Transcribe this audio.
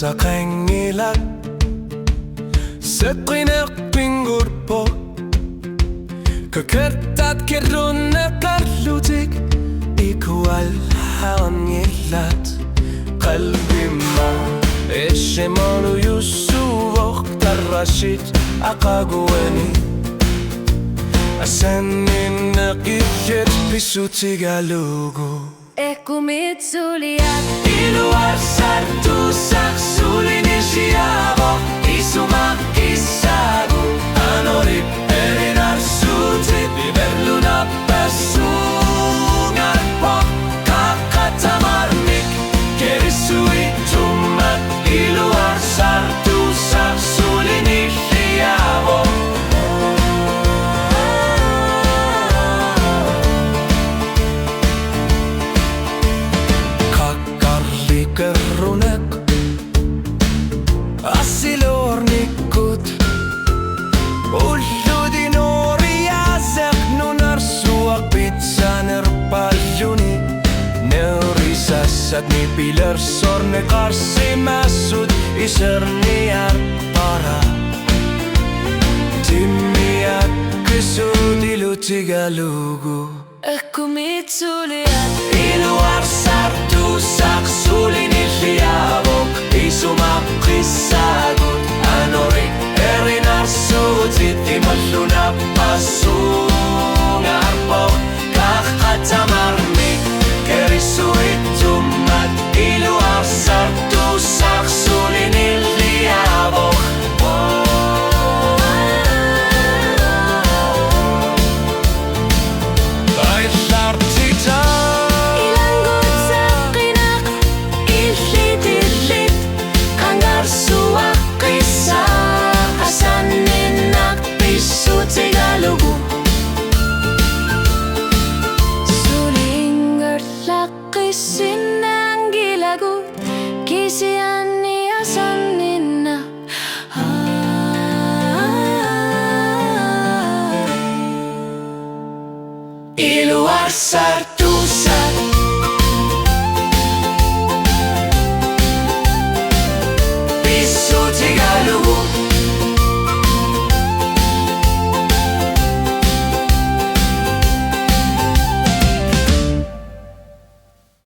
sa kangilat Sättrineq pingurpo Kakertat kerrunne kallutik Ikualhaan yillat Qalbi ma Eshemonu yusuvoq tarrashit Aqaguweni Asaninna qillet pisutigalugu Ekumitsuliat Iluar sartusak sulini siavo Isumak isagu Anorip erinar sutit Iberluna pasungar pok Kakatamarmik Kerisui tummat Iluar sartusak sulini siavo Kerrunek Asilornikut Ulludi noori jäsek Nunarsuak pitsaner paljuni Neurisassad nii pilersorne karsimässud Iserni järpara Timmiak küsud ilutiga lugu Ekumitsuliat Iluar sartusak sulini liavok Isumak qissagut Anorik erinar sutit Imalluna pasungar pok Kakatamarmik Kerisuit tummat Iluar sartusak sulini liavok Kisiani asanina Iluar sartusak